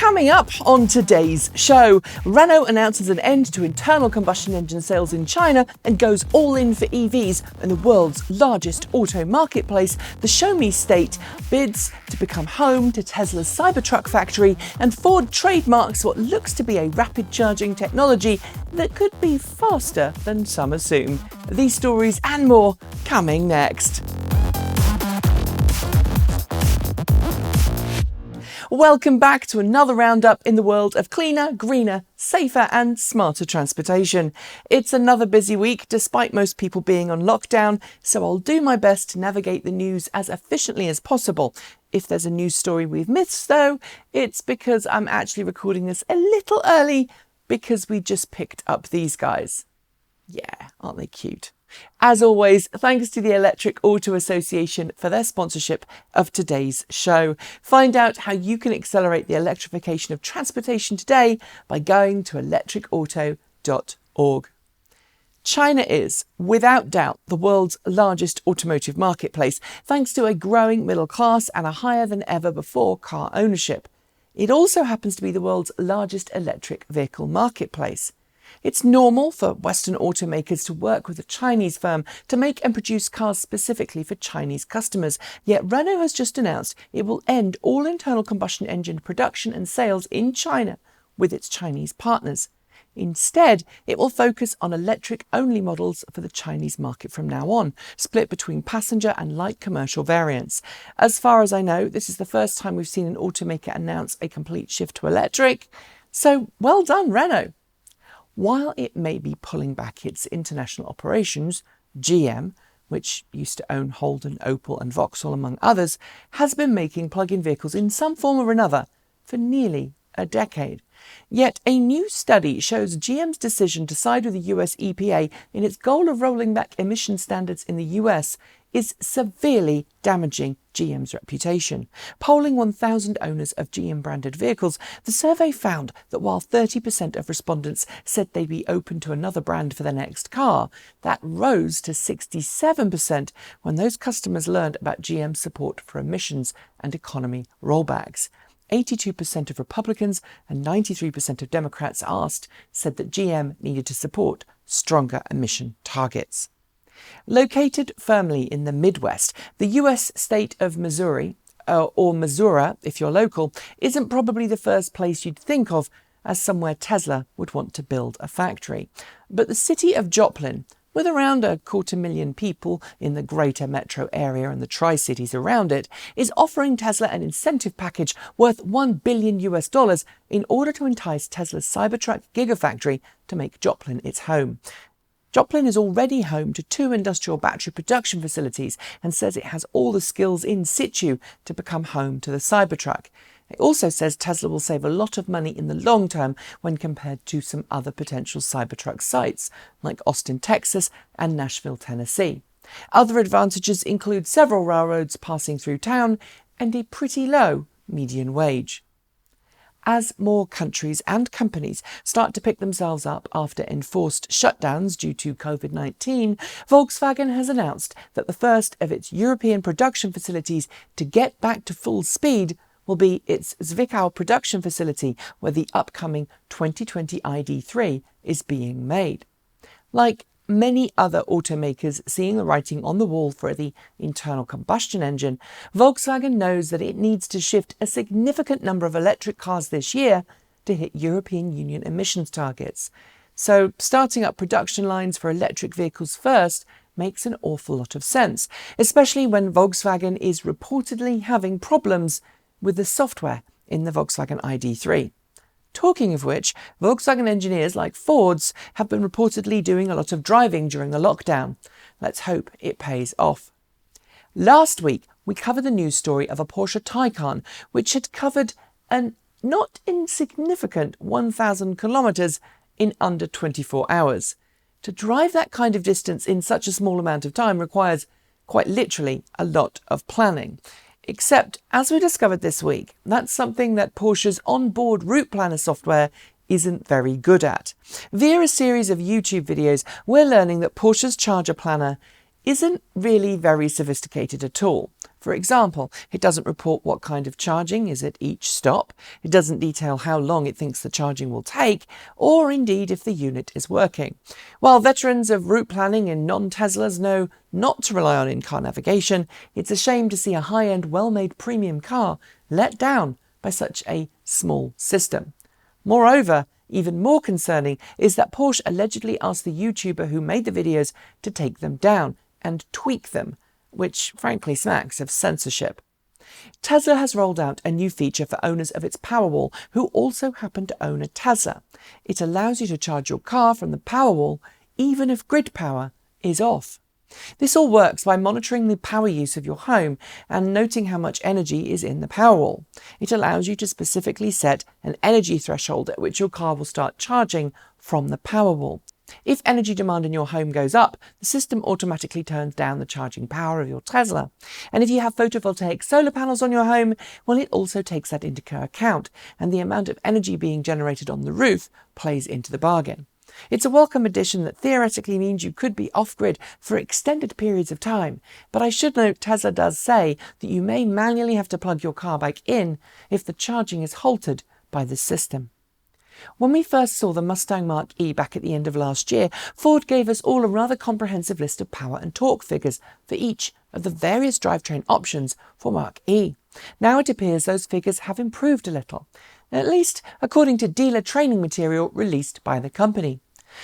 Coming up on today's show, Renault announces an end to internal combustion engine sales in China and goes all in for EVs in the world's largest auto marketplace. The Show Me State bids to become home to Tesla's Cybertruck factory, and Ford trademarks what looks to be a rapid charging technology that could be faster than some assume. These stories and more coming next. Welcome back to another roundup in the world of cleaner, greener, safer and smarter transportation. It's another busy week despite most people being on lockdown, so I'll do my best to navigate the news as efficiently as possible. If there's a news story we've missed though, it's because I'm actually recording this a little early because we just picked up these guys. Yeah, aren't they cute? As always, thanks to the Electric Auto Association for their sponsorship of today's show. Find out how you can accelerate the electrification of transportation today by going to electricauto.org. China is, without doubt, the world's largest automotive marketplace, thanks to a growing middle class and a higher than ever before car ownership. It also happens to be the world's largest electric vehicle marketplace. It's normal for Western automakers to work with a Chinese firm to make and produce cars specifically for Chinese customers, yet Renault has just announced it will end all internal combustion engine production and sales in China with its Chinese partners. Instead, it will focus on electric-only models for the Chinese market from now on, split between passenger and light commercial variants. As far as I know, this is the first time we've seen an automaker announce a complete shift to electric, so well done, Renault. While it may be pulling back its international operations, GM, which used to own Holden, Opel and Vauxhall among others, has been making plug-in vehicles in some form or another for nearly a decade. Yet a new study shows GM's decision to side with the US EPA in its goal of rolling back emission standards in the US is severely damaging GM's reputation. Polling 1,000 owners of GM-branded vehicles, the survey found that while 30% of respondents said they'd be open to another brand for their next car, that rose to 67% when those customers learned about GM's support for emissions and economy rollbacks. 82% of Republicans and 93% of Democrats asked said that GM needed to support stronger emission targets. Located firmly in the Midwest, the US state of Missouri, or Missouri if you're local, isn't probably the first place you'd think of as somewhere Tesla would want to build a factory. But the city of Joplin, with around 250,000 people in the greater metro area and the Tri-Cities around it, is offering Tesla an incentive package worth $1 billion in order to entice Tesla's Cybertruck Gigafactory to make Joplin its home. Joplin is already home to 2 industrial battery production facilities and says it has all the skills in situ to become home to the Cybertruck. It also says Tesla will save a lot of money in the long term when compared to some other potential Cybertruck sites, like Austin, Texas and Nashville, Tennessee. Other advantages include several railroads passing through town and a pretty low median wage. As more countries and companies start to pick themselves up after enforced shutdowns due to COVID-19, Volkswagen has announced that the first of its European production facilities to get back to full speed will be its Zwickau production facility, where the upcoming 2020 ID.3 is being made. Like many other automakers seeing the writing on the wall for the internal combustion engine, Volkswagen knows that it needs to shift a significant number of electric cars this year to hit European Union emissions targets. So starting up production lines for electric vehicles first makes an awful lot of sense, especially when Volkswagen is reportedly having problems with the software in the Volkswagen ID.3. Talking of which, Volkswagen engineers like Ford's have been reportedly doing a lot of driving during the lockdown. Let's hope it pays off. Last week, we covered the news story of a Porsche Taycan, which had covered an not insignificant 1,000 kilometres in under 24 hours. To drive that kind of distance in such a small amount of time requires, quite literally, a lot of planning. Except, as we discovered this week, that's something that Porsche's onboard route planner software isn't very good at. Via a series of YouTube videos, we're learning that Porsche's charger planner isn't really very sophisticated at all. For example, it doesn't report what kind of charging is at each stop, it doesn't detail how long it thinks the charging will take, or indeed if the unit is working. While veterans of route planning in non-Teslas know not to rely on in-car navigation, it's a shame to see a high-end, well-made premium car let down by such a small system. Moreover, even more concerning is that Porsche allegedly asked the YouTuber who made the videos to take them down and tweak them, which frankly smacks of censorship. Tesla has rolled out a new feature for owners of its Powerwall who also happen to own a Tesla. It allows you to charge your car from the Powerwall even if grid power is off. This all works by monitoring the power use of your home and noting how much energy is in the Powerwall. It allows you to specifically set an energy threshold at which your car will start charging from the Powerwall. If energy demand in your home goes up, the system automatically turns down the charging power of your Tesla. And if you have photovoltaic solar panels on your home, well, it also takes that into account, and the amount of energy being generated on the roof plays into the bargain. It's a welcome addition that theoretically means you could be off-grid for extended periods of time, but I should note Tesla does say that you may manually have to plug your car back in if the charging is halted by the system. When we first saw the Mustang Mach-E back at the end of last year, Ford gave us all a rather comprehensive list of power and torque figures for each of the various drivetrain options for Mach-E. Now it appears those figures have improved a little, at least according to dealer training material released by the company.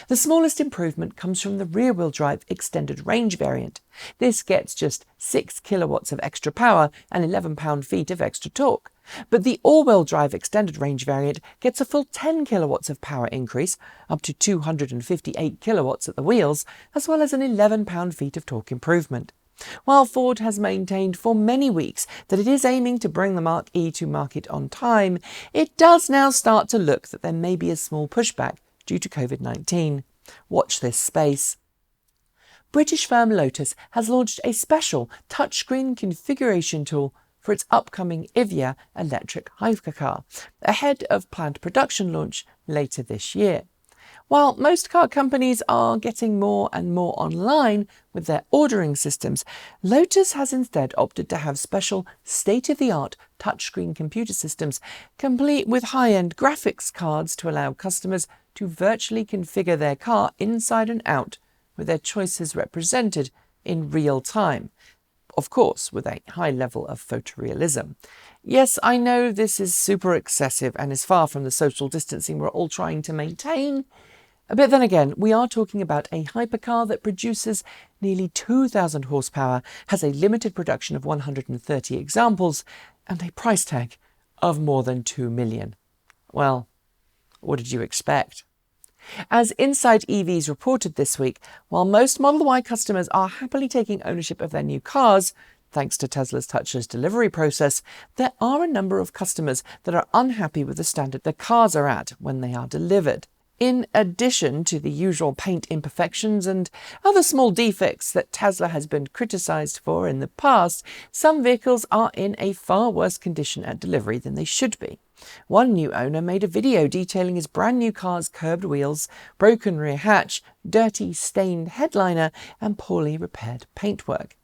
The smallest improvement comes from the rear-wheel drive extended range variant. This gets just 6 kilowatts of extra power and 11 pound-feet of extra torque. But the all-wheel drive extended range variant gets a full 10 kilowatts of power increase, up to 258 kilowatts at the wheels, as well as an 11 pound-feet of torque improvement. While Ford has maintained for many weeks that it is aiming to bring the Mach-E to market on time, it does now start to look that there may be a small pushback due to COVID-19. Watch this space. British firm Lotus has launched a special touchscreen configuration tool for its upcoming Evija electric hypercar, ahead of planned production launch later this year. While most car companies are getting more and more online with their ordering systems, Lotus has instead opted to have special state-of-the-art touchscreen computer systems, complete with high-end graphics cards to allow customers to virtually configure their car inside and out, with their choices represented in real time. Of course, with a high level of photorealism. Yes, I know this is super excessive and is far from the social distancing we're all trying to maintain. But then again, we are talking about a hypercar that produces nearly 2,000 horsepower, has a limited production of 130 examples, and a price tag of more than 2 million. Well, what did you expect? As Inside EVs reported this week, while most Model Y customers are happily taking ownership of their new cars, thanks to Tesla's touchless delivery process, there are a number of customers that are unhappy with the standard the cars are at when they are delivered. In addition to the usual paint imperfections and other small defects that Tesla has been criticised for in the past, some vehicles are in a far worse condition at delivery than they should be. One new owner made a video detailing his brand new car's curved wheels, broken rear hatch, dirty stained headliner and poorly repaired paintwork.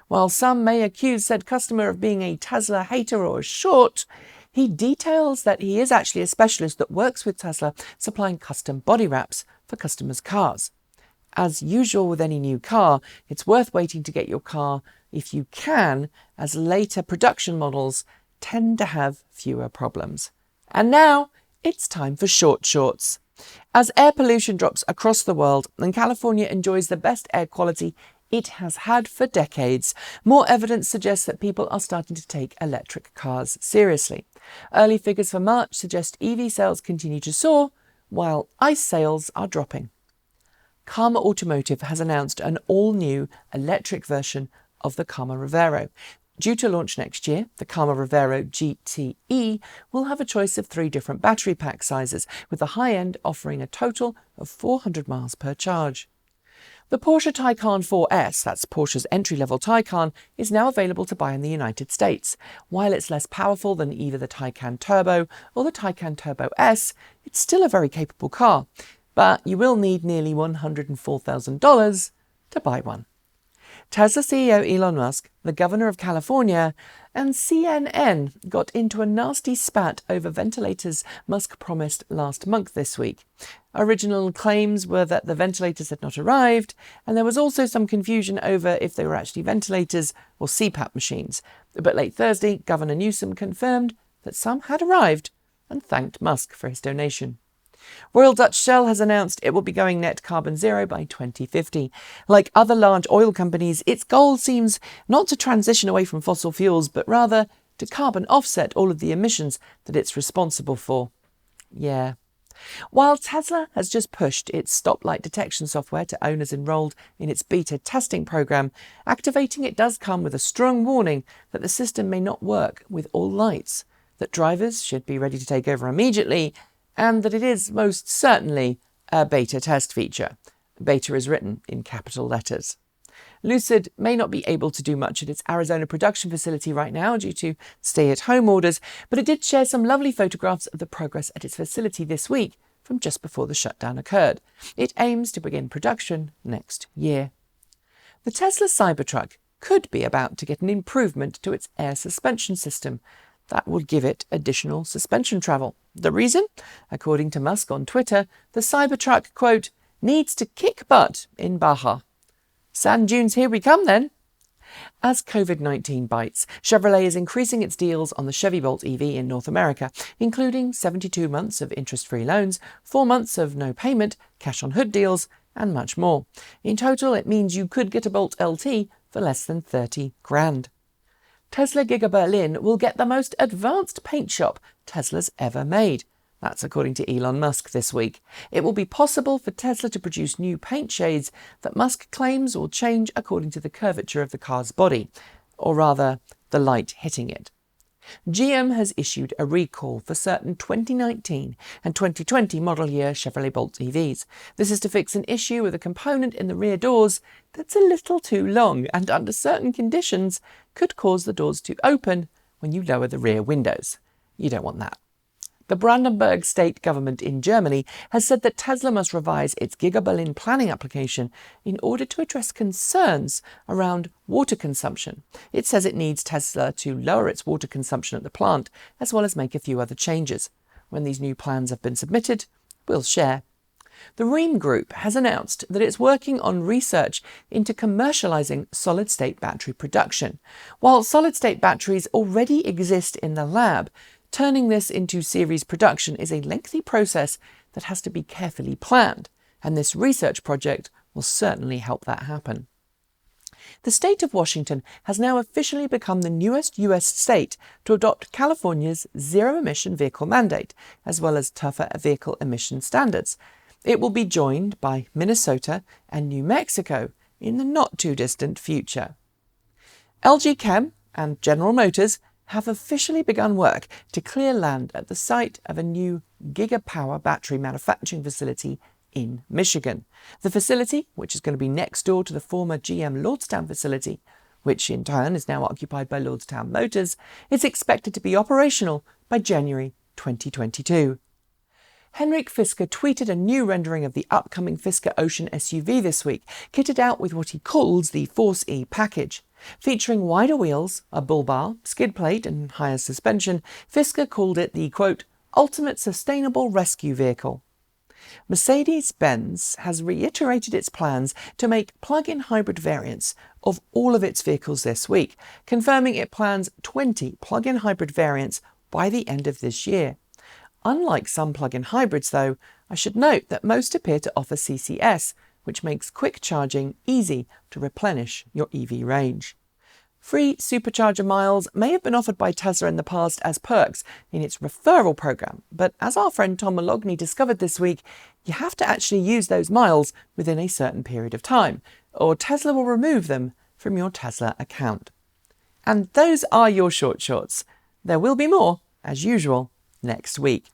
While some may accuse said customer of being a Tesla hater or a short, he details that he is actually a specialist that works with Tesla supplying custom body wraps for customers' cars. As usual with any new car, it's worth waiting to get your car if you can, as later production models tend to have fewer problems. And now it's time for short shorts. As air pollution drops across the world and California enjoys the best air quality it has had for decades, more evidence suggests that people are starting to take electric cars seriously. Early figures for March suggest EV sales continue to soar, while ICE sales are dropping. Karma Automotive has announced an all-new electric version of the Karma Revero. Due to launch next year, the Karma Revero GTE will have a choice of 3 different battery pack sizes, with the high end offering a total of 400 miles per charge. The Porsche Taycan 4S, that's Porsche's entry-level Taycan, is now available to buy in the United States. While it's less powerful than either the Taycan Turbo or the Taycan Turbo S, it's still a very capable car, but you will need nearly $104,000 to buy one. Tesla CEO Elon Musk, the governor of California, and CNN got into a nasty spat over ventilators Musk promised last month this week. Original claims were that the ventilators had not arrived, and there was also some confusion over if they were actually ventilators or CPAP machines. But late Thursday, Governor Newsom confirmed that some had arrived and thanked Musk for his donation. Royal Dutch Shell has announced it will be going net carbon zero by 2050. Like other large oil companies, its goal seems not to transition away from fossil fuels, but rather to carbon offset all of the emissions that it's responsible for. Yeah. While Tesla has just pushed its stoplight detection software to owners enrolled in its beta testing program, activating it does come with a strong warning that the system may not work with all lights, that drivers should be ready to take over immediately, and that it is most certainly a beta test feature. Beta is written in capital letters. Lucid may not be able to do much at its Arizona production facility right now due to stay-at-home orders, but it did share some lovely photographs of the progress at its facility this week from just before the shutdown occurred. It aims to begin production next year. The Tesla Cybertruck could be about to get an improvement to its air suspension system. That would give it additional suspension travel. The reason? According to Musk on Twitter, the Cybertruck, quote, needs to kick butt in Baja. Sand dunes, here we come then. As COVID-19 bites, Chevrolet is increasing its deals on the Chevy Bolt EV in North America, including 72 months of interest-free loans, 4 months of no payment, cash-on-hood deals, and much more. In total, it means you could get a Bolt LT for less than 30 grand. Tesla Giga Berlin will get the most advanced paint shop Tesla's ever made. That's according to Elon Musk this week. It will be possible for Tesla to produce new paint shades that Musk claims will change according to the curvature of the car's body, or rather, the light hitting it. GM has issued a recall for certain 2019 and 2020 model year Chevrolet Bolt EVs. This is to fix an issue with a component in the rear doors that's a little too long and under certain conditions could cause the doors to open when you lower the rear windows. You don't want that. The Brandenburg state government in Germany has said that Tesla must revise its Giga Berlin planning application in order to address concerns around water consumption. It says it needs Tesla to lower its water consumption at the plant, as well as make a few other changes. When these new plans have been submitted, we'll share. The Rheem Group has announced that it's working on research into commercializing solid-state battery production. While solid-state batteries already exist in the lab, turning this into series production is a lengthy process that has to be carefully planned, and this research project will certainly help that happen. The state of Washington has now officially become the newest US state to adopt California's zero-emission vehicle mandate, as well as tougher vehicle emission standards. It will be joined by Minnesota and New Mexico in the not-too-distant future. LG Chem and General Motors have officially begun work to clear land at the site of a new gigapower battery manufacturing facility in Michigan. The facility, which is going to be next door to the former GM Lordstown facility, which in turn is now occupied by Lordstown Motors, is expected to be operational by January 2022. Henrik Fisker tweeted a new rendering of the upcoming Fisker Ocean SUV this week, kitted out with what he calls the Force E package. Featuring wider wheels, a bull bar, skid plate and higher suspension, Fisker called it the, quote, ultimate sustainable rescue vehicle. Mercedes-Benz has reiterated its plans to make plug-in hybrid variants of all of its vehicles this week, confirming it plans 20 plug-in hybrid variants by the end of this year. Unlike some plug-in hybrids, though, I should note that most appear to offer CCS, which makes quick charging easy to replenish your EV range. Free supercharger miles may have been offered by Tesla in the past as perks in its referral program, but as our friend Tom Malogny discovered this week, you have to actually use those miles within a certain period of time, or Tesla will remove them from your Tesla account. And those are your short shorts. There will be more, as usual, next week.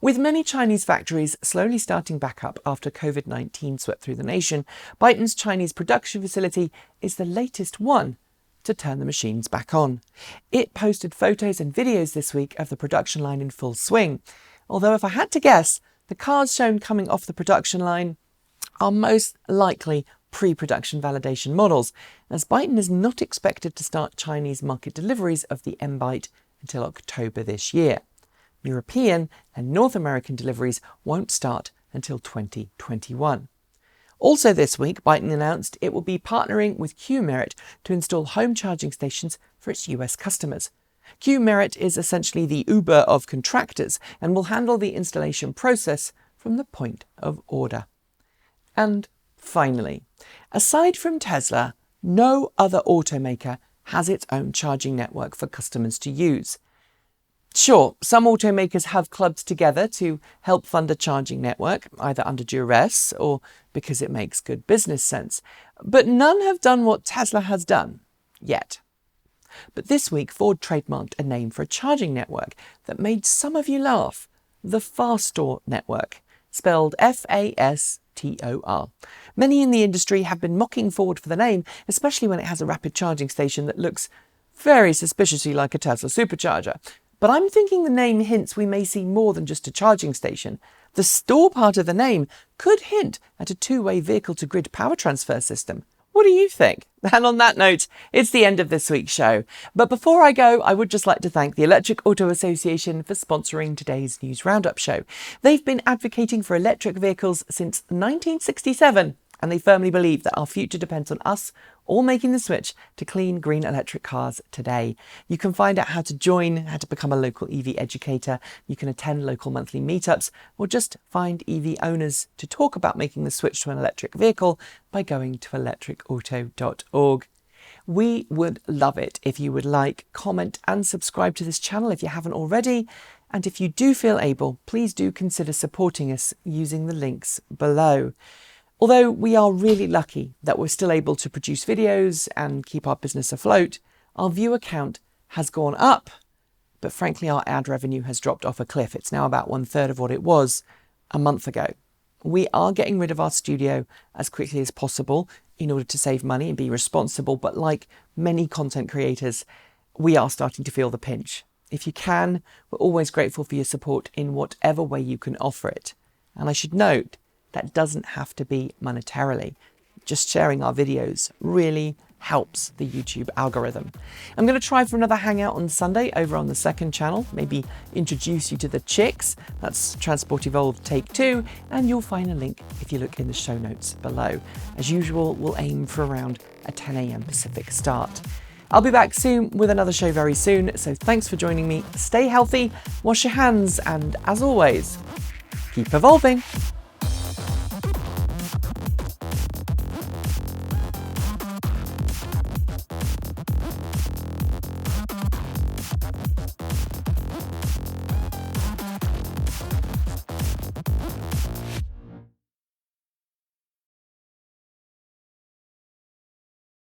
With many Chinese factories slowly starting back up after COVID-19 swept through the nation, Byton's Chinese production facility is the latest one to turn the machines back on. It posted photos and videos this week of the production line in full swing, although if I had to guess, the cars shown coming off the production line are most likely pre-production validation models, as Byton is not expected to start Chinese market deliveries of the M-Byte until October this year. European and North American deliveries won't start until 2021. Also this week, Byton announced it will be partnering with Qmerit to install home charging stations for its US customers. Qmerit is essentially the Uber of contractors and will handle the installation process from the point of order. And finally, aside from Tesla, no other automaker has its own charging network for customers to use. Sure, some automakers have clubbed together to help fund a charging network, either under duress or because it makes good business sense, but none have done what Tesla has done, yet. But this week, Ford trademarked a name for a charging network that made some of you laugh, the Fastor network, spelled F-A-S-T-O-R. Many in the industry have been mocking Ford for the name, especially when it has a rapid charging station that looks very suspiciously like a Tesla supercharger. But I'm thinking the name hints we may see more than just a charging station. The store part of the name could hint at a two-way vehicle-to-grid power transfer system. What do you think? And on that note, it's the end of this week's show. But before I go, I would just like to thank the Electric Auto Association for sponsoring today's News Roundup show. They've been advocating for electric vehicles since 1967, and they firmly believe that our future depends on us all making the switch to clean, green electric cars today. You can find out how to join, how to become a local EV educator. You can attend local monthly meetups, or just find EV owners to talk about making the switch to an electric vehicle by going to electricauto.org. We would love it if you would like, comment and subscribe to this channel if you haven't already. And if you do feel able, please do consider supporting us using the links below. Although we are really lucky that we're still able to produce videos and keep our business afloat, our viewer count has gone up, but frankly our ad revenue has dropped off a cliff. It's now about 1/3 of what it was a month ago. We are getting rid of our studio as quickly as possible in order to save money and be responsible, but like many content creators, we are starting to feel the pinch. If you can, we're always grateful for your support in whatever way you can offer it. And I should note, that doesn't have to be monetarily. Just sharing our videos really helps the YouTube algorithm. I'm going to try for another hangout on Sunday over on the second channel, maybe introduce you to the chicks. That's Transport Evolved Take 2, and you'll find a link if you look in the show notes below. As usual, we'll aim for around a 10 a.m. Pacific start. I'll be back soon with another show very soon, so thanks for joining me. Stay healthy, wash your hands, and as always, keep evolving.